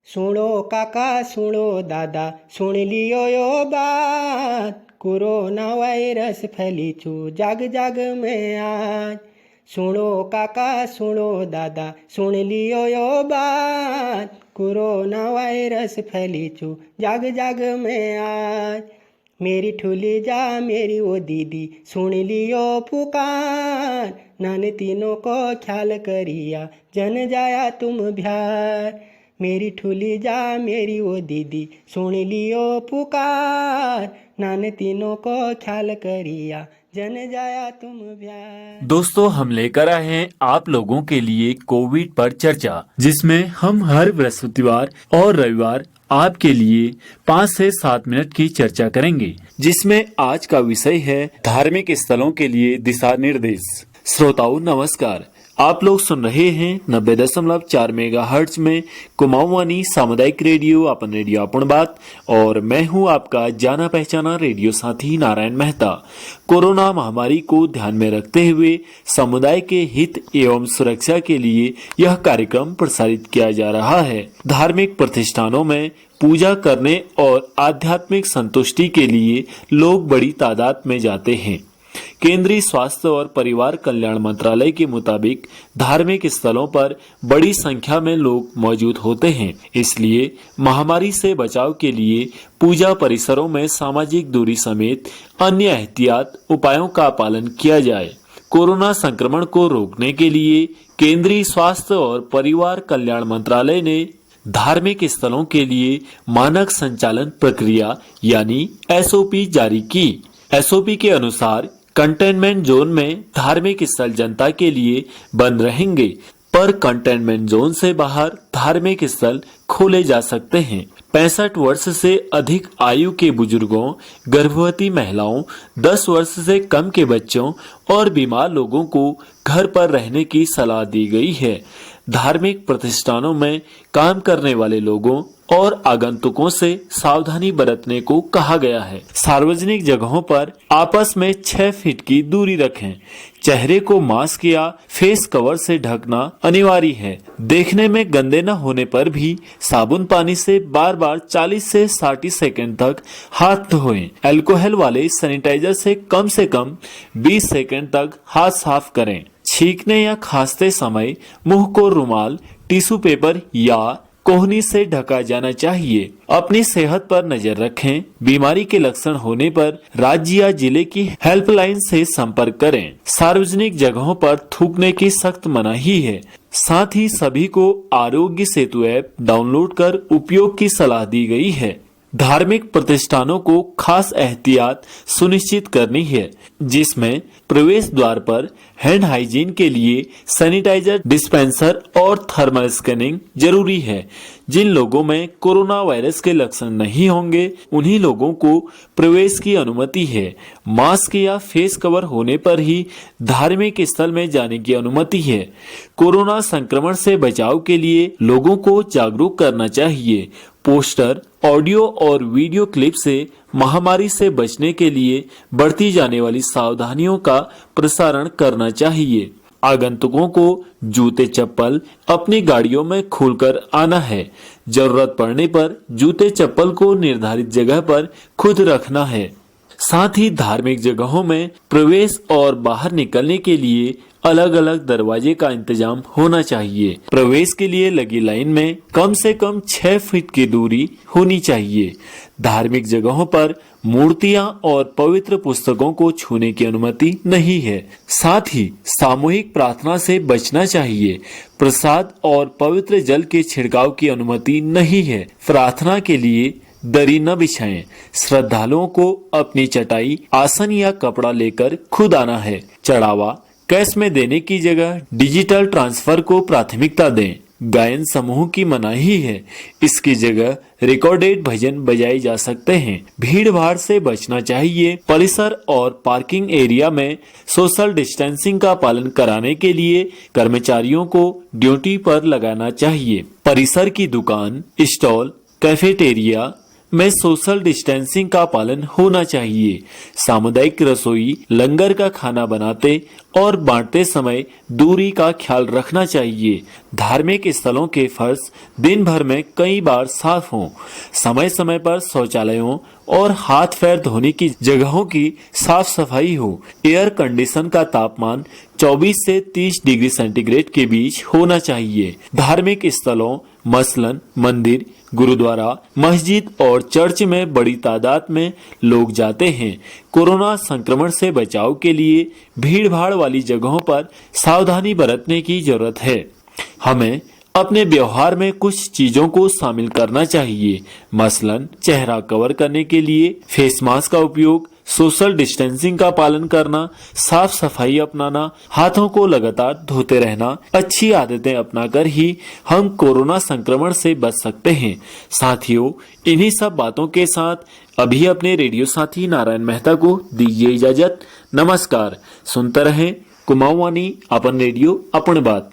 सुनो काका सुनो दादा सुन लियो यो बात, कोरोना वायरस फैली छू जाग जाग में आज। सुनो काका सुनो दादा सुन लियो यो बात, कोरोना वायरस फैली छू जाग जाग में आज। मेरी ठुली जा मेरी वो दीदी सुन लियो पुकार, नान तीनों को ख्याल करिया जन जाया तुम बिहार। मेरी ठुली जा मेरी वो दीदी सुन लियो पुकार, नान तीनों को ख्याल करिया जन जाया तुम बिहार। दोस्तों, हम लेकर आए हैं आप लोगों के लिए कोविड पर चर्चा, जिसमें हम हर बृहस्पतिवार और रविवार आपके लिए 5 से 7 मिनट की चर्चा करेंगे, जिसमें आज का विषय है धार्मिक स्थलों के लिए दिशा निर्देश। श्रोताओं नमस्कार, आप लोग सुन रहे हैं 90.4 मेगाहर्ट्ज में कुमाऊनी सामुदायिक रेडियो अपन बात, और मैं हूं आपका जाना पहचाना रेडियो साथी नारायण मेहता। कोरोना महामारी को ध्यान में रखते हुए समुदाय के हित एवं सुरक्षा के लिए यह कार्यक्रम प्रसारित किया जा रहा है। धार्मिक प्रतिष्ठानों में पूजा करने और आध्यात्मिक संतुष्टि के लिए लोग बड़ी तादाद में जाते हैं। केंद्रीय स्वास्थ्य और परिवार कल्याण मंत्रालय के मुताबिक धार्मिक स्थलों पर बड़ी संख्या में लोग मौजूद होते हैं, इसलिए महामारी से बचाव के लिए पूजा परिसरों में सामाजिक दूरी समेत अन्य एहतियात उपायों का पालन किया जाए। कोरोना संक्रमण को रोकने के लिए केंद्रीय स्वास्थ्य और परिवार कल्याण मंत्रालय ने धार्मिक स्थलों के लिए मानक संचालन प्रक्रिया यानी SOP जारी की। SOP के अनुसार कंटेनमेंट जोन में धार्मिक स्थल जनता के लिए बंद रहेंगे, पर कंटेनमेंट जोन से बाहर धार्मिक स्थल खोले जा सकते हैं। 65 वर्ष से अधिक आयु के बुजुर्गों, गर्भवती महिलाओं, 10 वर्ष से कम के बच्चों और बीमार लोगों को घर पर रहने की सलाह दी गई है। धार्मिक प्रतिष्ठानों में काम करने वाले लोगों और आगंतुकों से सावधानी बरतने को कहा गया है। सार्वजनिक जगहों पर आपस में 6 फीट की दूरी रखें। चेहरे को मास्क या फेस कवर से ढकना अनिवार्य है। देखने में गंदे न होने पर भी साबुन पानी से बार बार 40 से 60 सेकंड तक हाथ धोएं। अल्कोहल वाले सैनिटाइजर से कम 20 सेकंड तक हाथ साफ करें। छींकने या खांसते समय मुंह को रुमाल, टिश्यू पेपर या कोहनी से ढका जाना चाहिए। अपनी सेहत पर नजर रखें। बीमारी के लक्षण होने पर राज्य या जिले की हेल्पलाइन से संपर्क करें। सार्वजनिक जगहों पर थूकने की सख्त मनाही है। साथ ही सभी को आरोग्य सेतु ऐप डाउनलोड कर उपयोग की सलाह दी गई है। धार्मिक प्रतिष्ठानों को खास एहतियात सुनिश्चित करनी है, जिसमें प्रवेश द्वार पर हैंड हाइजीन के लिए सैनिटाइजर डिस्पेंसर और थर्मल स्कैनिंग जरूरी है। जिन लोगों में कोरोना वायरस के लक्षण नहीं होंगे उन्हीं लोगों को प्रवेश की अनुमति है। मास्क या फेस कवर होने पर ही धार्मिक स्थल में जाने की अनुमति है। कोरोना संक्रमण से बचाव के लिए लोगों को जागरूक करना चाहिए। पोस्टर, ऑडियो और वीडियो क्लिप से महामारी से बचने के लिए बढ़ती जाने वाली सावधानियों का प्रसारण करना चाहिए। आगंतुकों को जूते चप्पल अपनी गाड़ियों में खोलकर आना है। जरूरत पड़ने पर जूते चप्पल को निर्धारित जगह पर खुद रखना है। साथ ही धार्मिक जगहों में प्रवेश और बाहर निकलने के लिए अलग अलग दरवाजे का इंतजाम होना चाहिए। प्रवेश के लिए लगी लाइन में कम से कम 6 फीट की दूरी होनी चाहिए। धार्मिक जगहों पर मूर्तियां और पवित्र पुस्तकों को छूने की अनुमति नहीं है। साथ ही सामूहिक प्रार्थना से बचना चाहिए। प्रसाद और पवित्र जल के छिड़काव की अनुमति नहीं है। प्रार्थना के लिए दरी न बिछाएं। श्रद्धालुओं को अपनी चटाई, आसन या कपड़ा लेकर खुद आना है। चढ़ावा कैश में देने की जगह डिजिटल ट्रांसफर को प्राथमिकता दें। गायन समूह की मनाही है, इसकी जगह रिकॉर्डेड भजन बजाए जा सकते हैं। भीड़ भाड़ से बचना चाहिए। परिसर और पार्किंग एरिया में सोशल डिस्टेंसिंग का पालन कराने के लिए कर्मचारियों को ड्यूटी पर लगाना चाहिए। परिसर की दुकान, स्टॉल, कैफेटेरिया, में सोशल डिस्टेंसिंग का पालन होना चाहिए। सामुदायिक रसोई, लंगर का खाना बनाते और बांटते समय दूरी का ख्याल रखना चाहिए। धार्मिक स्थलों के फर्श दिन भर में कई बार साफ हों। समय समय पर शौचालयों और हाथ पैर धोने की जगहों की साफ सफाई हो। एयर कंडीशन का तापमान 24 से 30 डिग्री सेंटीग्रेड के बीच होना चाहिए। धार्मिक स्थलों मसलन मंदिर, गुरुद्वारा, मस्जिद और चर्च में बड़ी तादाद में लोग जाते हैं। कोरोना संक्रमण से बचाव के लिए भीड़ भाड़ वाली जगहों पर सावधानी बरतने की जरूरत है। हमें अपने व्यवहार में कुछ चीजों को शामिल करना चाहिए, मसलन चेहरा कवर करने के लिए फेस मास्क का उपयोग, सोशल डिस्टेंसिंग का पालन करना, साफ सफाई अपनाना, हाथों को लगातार धोते रहना। अच्छी आदतें अपनाकर ही हम कोरोना संक्रमण से बच सकते हैं। साथियों, इन्हीं सब बातों के साथ अभी अपने रेडियो साथी नारायण मेहता को दीजिए इजाजत। नमस्कार। सुनते रहें कुमाऊं वाणी, अपन रेडियो अपन बात।